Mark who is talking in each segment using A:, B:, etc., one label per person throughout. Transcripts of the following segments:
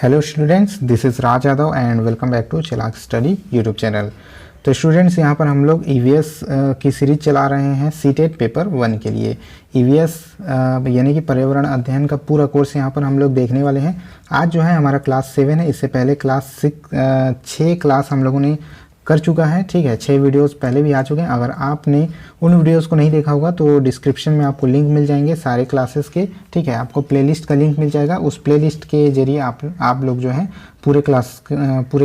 A: Hello students, this is Raj Yadav and welcome back to Chirag study YouTube channel. तो students, यहाँ पर हम लोग ईवीएस की सीरीज चला रहे हैं सीटेट पेपर 1 के लिए। ईवीएस यानी कि पर्यावरण अध्ययन का पूरा कोर्स यहाँ पर हम लोग देखने वाले हैं। आज जो है हमारा क्लास 7 है, इससे पहले क्लास 6 क्लास हम लोगों ने कर चुका है। ठीक है, 6 वीडियोस पहले भी आ चुके हैं। अगर आपने उन वीडियोस को नहीं देखा होगा तो डिस्क्रिप्शन में आपको लिंक मिल जाएंगे सारे क्लासेस के। ठीक है, आपको प्लेलिस्ट का लिंक मिल जाएगा। उस प्लेलिस्ट के जरिए आप लोग जो है पूरे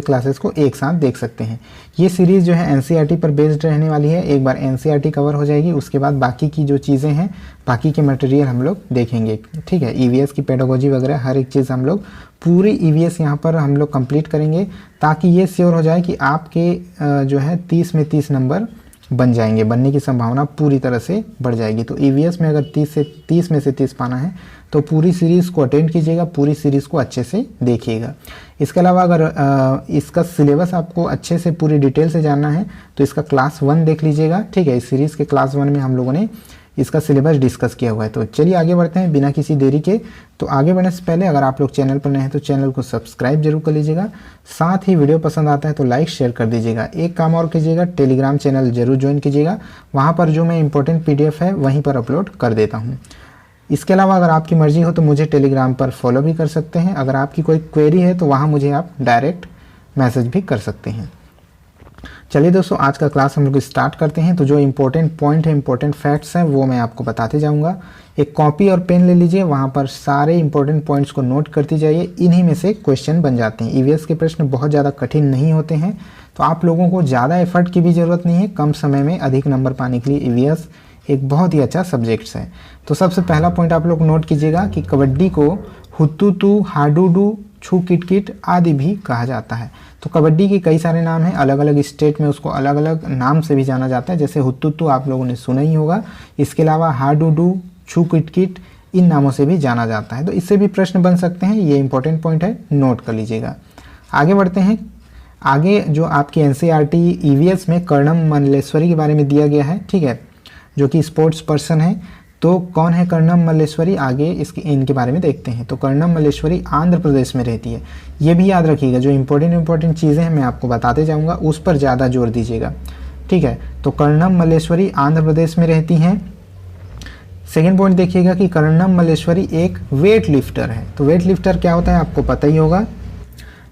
A: क्लासेस को एक साथ देख सकते हैं। ये सीरीज़ जो है एनसीईआरटी पर बेस्ड रहने वाली है। एक बार एनसीईआरटी कवर हो जाएगी, उसके बाद बाकी की जो चीज़ें हैं, बाकी के मटेरियल हम लोग देखेंगे। ठीक है, ईवीएस की पेडागोजी वगैरह हर एक चीज़ हम लोग पूरी ईवीएस यहाँ पर हम लोग कंप्लीट करेंगे, ताकि ये श्योर हो जाए कि आपके जो है 30 में 30 नंबर बन जाएंगे। बनने की संभावना पूरी तरह से बढ़ जाएगी। तो ईवीएस में अगर 30 में से 30 पाना है तो पूरी सीरीज़ को अटेंड कीजिएगा, पूरी सीरीज़ को अच्छे से देखिएगा। इसके अलावा अगर इसका सिलेबस आपको अच्छे से पूरी डिटेल से जानना है तो इसका क्लास 1 देख लीजिएगा। ठीक है, इस सीरीज़ के क्लास 1 में हम लोगों ने इसका सिलेबस डिस्कस किया हुआ है। तो चलिए आगे बढ़ते हैं बिना किसी देरी के। तो आगे बढ़ने से पहले अगर आप लोग चैनल पर नए हैं तो चैनल को सब्सक्राइब जरूर कर लीजिएगा। साथ ही वीडियो पसंद आता है तो लाइक शेयर कर दीजिएगा। एक काम और कीजिएगा, टेलीग्राम चैनल जरूर ज्वाइन कीजिएगा। वहाँ पर जो मैं इंपॉर्टेंट PDF है वहीं पर अपलोड कर देता हूँ। इसके अलावा अगर आपकी मर्जी हो तो मुझे टेलीग्राम पर फॉलो भी कर सकते हैं। अगर आपकी कोई क्वेरी है तो वहाँ मुझे आप डायरेक्ट मैसेज भी कर सकते हैं। चलिए दोस्तों, आज का क्लास हम लोग स्टार्ट करते हैं। तो जो इम्पोर्टेंट पॉइंट है, इम्पोर्टेंट फैक्ट्स हैं, वो मैं आपको बताते जाऊंगा। एक कॉपी और पेन ले लीजिए, वहाँ पर सारे इंपॉर्टेंट पॉइंट्स को नोट करते जाइए। इन्हीं में से क्वेश्चन बन जाते हैं। ईवीएस के प्रश्न बहुत ज़्यादा कठिन नहीं होते हैं, तो आप लोगों को ज़्यादा एफर्ट की भी ज़रूरत नहीं है। कम समय में अधिक नंबर पाने के लिए ईवीएस एक बहुत ही अच्छा सब्जेक्ट्स है। तो सबसे पहला पॉइंट आप लोग नोट कीजिएगा कि कबड्डी को हुत्तुतु, हाडुडू, छू किटकिट आदि भी कहा जाता है। तो कबड्डी के कई सारे नाम हैं, अलग अलग स्टेट में उसको अलग अलग नाम से भी जाना जाता है। जैसे हुत्तुतु आप लोगों ने सुना ही होगा। इसके अलावा हाडुडू, छू किटकिट इन नामों से भी जाना जाता है। तो इससे भी प्रश्न बन सकते हैं। ये इंपॉर्टेंट पॉइंट है, नोट कर लीजिएगा। आगे बढ़ते हैं। आगे जो आपकी एनसीईआरटी ईवीएस में कर्णम मल्लेश्वरी के बारे में दिया गया है। ठीक है, जो कि स्पोर्ट्स पर्सन है। तो कौन है कर्णम मल्लेश्वरी, आगे इनके बारे में देखते हैं। तो कर्णम मल्लेश्वरी आंध्र प्रदेश में रहती है। ये भी याद रखिएगा, जो इंपॉर्टेंट चीज़ें हैं मैं आपको बताते जाऊंगा, उस पर ज़्यादा जोर दीजिएगा। ठीक है, तो कर्णम मल्लेश्वरी आंध्र प्रदेश में रहती हैं। सेकेंड पॉइंट देखिएगा कि कर्णम मल्लेश्वरी एक वेट लिफ्टर है। तो वेट लिफ्टर क्या होता है आपको पता ही होगा,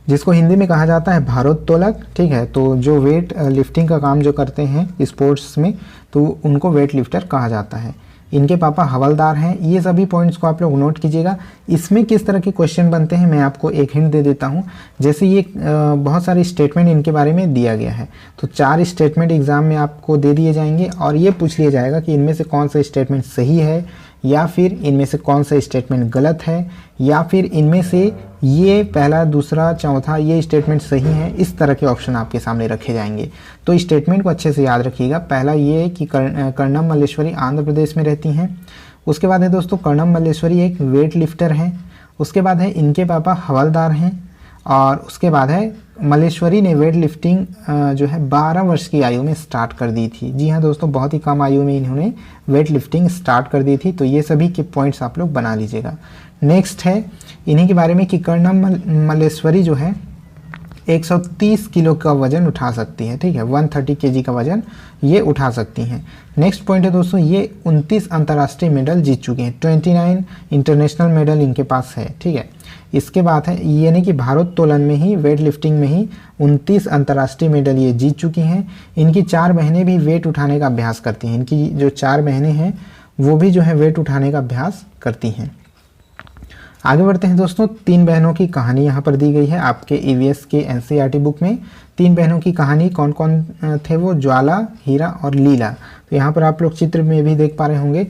A: जिसको हिंदी में कहा जाता है भारोत्तोलक। ठीक है, तो जो वेट लिफ्टिंग का काम जो करते हैं स्पोर्ट्स में, तो उनको वेट लिफ्टर कहा जाता है। इनके पापा हवलदार हैं। ये सभी पॉइंट्स को आप लोग नोट कीजिएगा। इसमें किस तरह के क्वेश्चन बनते हैं मैं आपको एक हिंट दे देता हूँ। जैसे ये बहुत सारे स्टेटमेंट इनके बारे में दिया गया है, तो 4 स्टेटमेंट एग्जाम में आपको दे दिए जाएंगे और ये पूछ लिया जाएगा कि इनमें से कौन सा स्टेटमेंट सही है, या फिर इनमें से कौन सा स्टेटमेंट गलत है, या फिर इनमें से ये पहला, दूसरा, चौथा ये स्टेटमेंट सही है। इस तरह के ऑप्शन आपके सामने रखे जाएंगे। तो स्टेटमेंट को अच्छे से याद रखिएगा। पहला ये कि कर्णम मल्लेश्वरी आंध्र प्रदेश में रहती हैं। उसके बाद है दोस्तों कर्णम मल्लेश्वरी एक वेट लिफ्टर हैं। उसके बाद है इनके पापा हवलदार हैं। और उसके बाद है मल्लेश्वरी ने वेट लिफ्टिंग जो है 12 वर्ष की आयु में स्टार्ट कर दी थी। जी हाँ दोस्तों, बहुत ही कम आयु में इन्होंने वेट लिफ्टिंग स्टार्ट कर दी थी। तो ये सभी के पॉइंट्स आप लोग बना लीजिएगा। नेक्स्ट है इन्हीं के बारे में कि कर्णम मल्लेश्वरी जो है 130 किलो का वजन उठा सकती है। ठीक है, 130 kg का वजन ये उठा सकती हैं। नेक्स्ट पॉइंट है दोस्तों, ये 29 अंतर्राष्ट्रीय मेडल जीत चुके हैं। 29 इंटरनेशनल मेडल इनके पास है। ठीक है, इसके बाद है यानी कि भारोत्तोलन में ही, वेट लिफ्टिंग में ही 29 अंतर्राष्ट्रीय मेडल ये जीत चुकी हैं। इनकी 4 बहनें भी वेट उठाने का अभ्यास करती हैं। इनकी जो 4 बहनें हैं वो भी जो है वेट उठाने का अभ्यास करती हैं। आगे बढ़ते हैं दोस्तों। 3 बहनों की कहानी यहाँ पर दी गई है आपके ईवीएस के एनसीईआरटी बुक में। 3 बहनों की कहानी कौन कौन थे वो, ज्वाला, हीरा और लीला। तो यहाँ पर आप लोग चित्र में भी देख पा रहे होंगे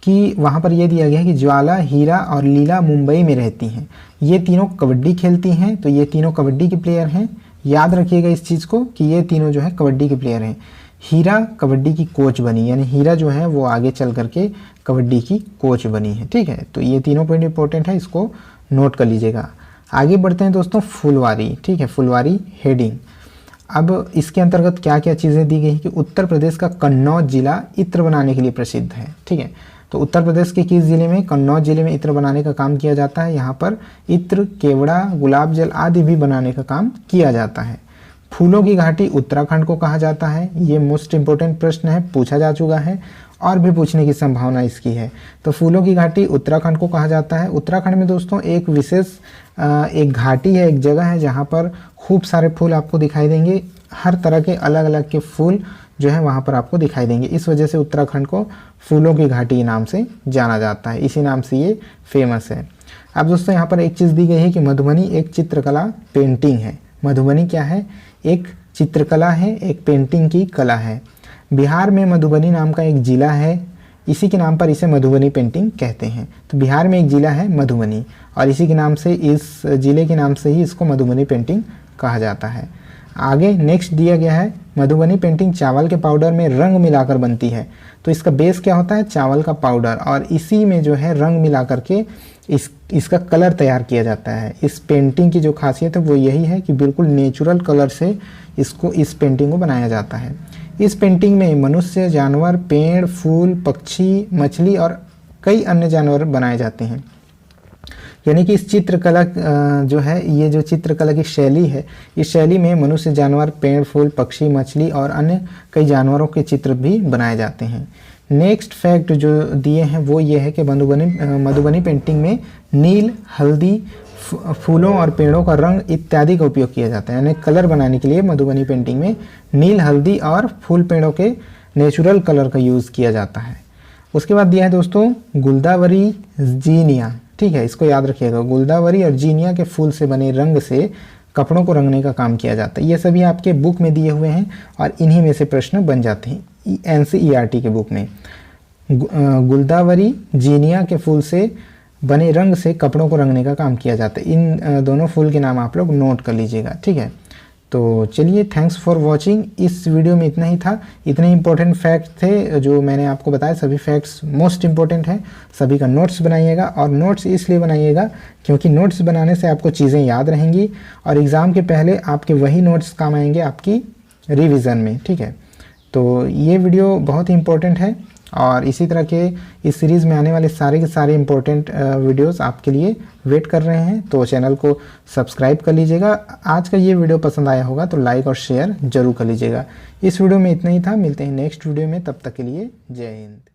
A: कि वहाँ पर यह दिया गया है कि ज्वाला, हीरा और लीला मुंबई में रहती हैं। ये तीनों कबड्डी खेलती हैं। तो ये तीनों कबड्डी के प्लेयर हैं। याद रखिएगा इस चीज़ को कि ये तीनों जो है कबड्डी के प्लेयर हैं। हीरा कबड्डी की कोच बनी, यानी हीरा जो है वो आगे चल करके कबड्डी की कोच बनी है। ठीक है, तो ये तीनों पॉइंट इंपॉर्टेंट है, इसको नोट कर लीजिएगा। आगे बढ़ते हैं दोस्तों। फुलवारी, ठीक है, फुलवारी हेडिंग। अब इसके अंतर्गत क्या क्या चीज़ें दी गई कि उत्तर प्रदेश का कन्नौज जिला इत्र बनाने के लिए प्रसिद्ध है। ठीक है, तो उत्तर प्रदेश के किस जिले में? कन्नौज जिले में इत्र बनाने का काम किया जाता है। यहाँ पर इत्र, केवड़ा, गुलाब जल आदि भी बनाने का काम किया जाता है। फूलों की घाटी उत्तराखंड को कहा जाता है। ये मोस्ट इंपोर्टेंट प्रश्न है, पूछा जा चुका है और भी पूछने की संभावना इसकी है। तो फूलों की घाटी उत्तराखंड को कहा जाता है। उत्तराखंड में दोस्तों एक विशेष एक घाटी है, एक जगह है जहाँ पर खूब सारे फूल आपको दिखाई देंगे। हर तरह के अलग अलग के फूल जो है वहाँ पर आपको दिखाई देंगे। इस वजह से उत्तराखंड को फूलों की घाटी नाम से जाना जाता है, इसी नाम से ये फेमस है। अब दोस्तों यहाँ पर एक चीज़ दी गई है कि मधुबनी एक चित्रकला पेंटिंग है। मधुबनी क्या है? एक चित्रकला है, एक पेंटिंग की कला है। बिहार में मधुबनी नाम का एक ज़िला है, इसी के नाम पर इसे मधुबनी पेंटिंग कहते हैं। तो बिहार में एक ज़िला है मधुबनी और इसी के नाम से, इस ज़िले के नाम से ही इसको मधुबनी पेंटिंग कहा जाता है। आगे नेक्स्ट दिया गया है, मधुबनी पेंटिंग चावल के पाउडर में रंग मिलाकर बनती है। तो इसका बेस क्या होता है? चावल का पाउडर, और इसी में जो है रंग मिला करके इसका कलर तैयार किया जाता है। इस पेंटिंग की जो खासियत है वो यही है कि बिल्कुल नेचुरल कलर से इस पेंटिंग को बनाया जाता है। इस पेंटिंग में मनुष्य, जानवर, पेड़, फूल, पक्षी, मछली और कई अन्य जानवर बनाए जाते हैं। यानी कि इस चित्रकला जो है, ये जो चित्रकला की शैली है, इस शैली में मनुष्य, जानवर, पेड़, फूल, पक्षी, मछली और अन्य कई जानवरों के चित्र भी बनाए जाते हैं। नेक्स्ट फैक्ट जो दिए हैं वो ये है कि मधुबनी पेंटिंग में नील, हल्दी, फूलों और पेड़ों का रंग इत्यादि का उपयोग किया जाता है। यानी कलर बनाने के लिए मधुबनी पेंटिंग में नील, हल्दी और फूल, पेड़ों के नेचुरल कलर का यूज़ किया जाता है। उसके बाद दिया है दोस्तों गुलदावरी, जीनिया। ठीक है, इसको याद रखिएगा। गुलदावरी और जीनिया के फूल से बने रंग से कपड़ों को रंगने का काम किया जाता है। ये सभी आपके बुक में दिए हुए हैं और इन्हीं में से प्रश्न बन जाते हैं NCERT के बुक में। गुलदावरी, जीनिया के फूल से बने रंग से कपड़ों को रंगने का काम किया जाता है। इन दोनों फूल के नाम आप लोग नोट कर लीजिएगा। ठीक है, तो चलिए, थैंक्स फॉर वॉचिंग। इस वीडियो में इतना ही था। इतने इंपॉर्टेंट फैक्ट थे जो मैंने आपको बताया, सभी फैक्ट्स मोस्ट इंपॉर्टेंट हैं। सभी का नोट्स बनाइएगा, और नोट्स इसलिए बनाइएगा क्योंकि नोट्स बनाने से आपको चीज़ें याद रहेंगी और एग्ज़ाम के पहले आपके वही नोट्स काम आएंगे आपकी रिवीजन में। ठीक है, तो ये वीडियो बहुत ही इंपॉर्टेंट है और इसी तरह के इस सीरीज़ में आने वाले सारे के सारे इंपॉर्टेंट वीडियोस आपके लिए वेट कर रहे हैं। तो चैनल को सब्सक्राइब कर लीजिएगा। आज का ये वीडियो पसंद आया होगा तो लाइक और शेयर जरूर कर लीजिएगा। इस वीडियो में इतना ही था। मिलते हैं नेक्स्ट वीडियो में, तब तक के लिए जय हिंद।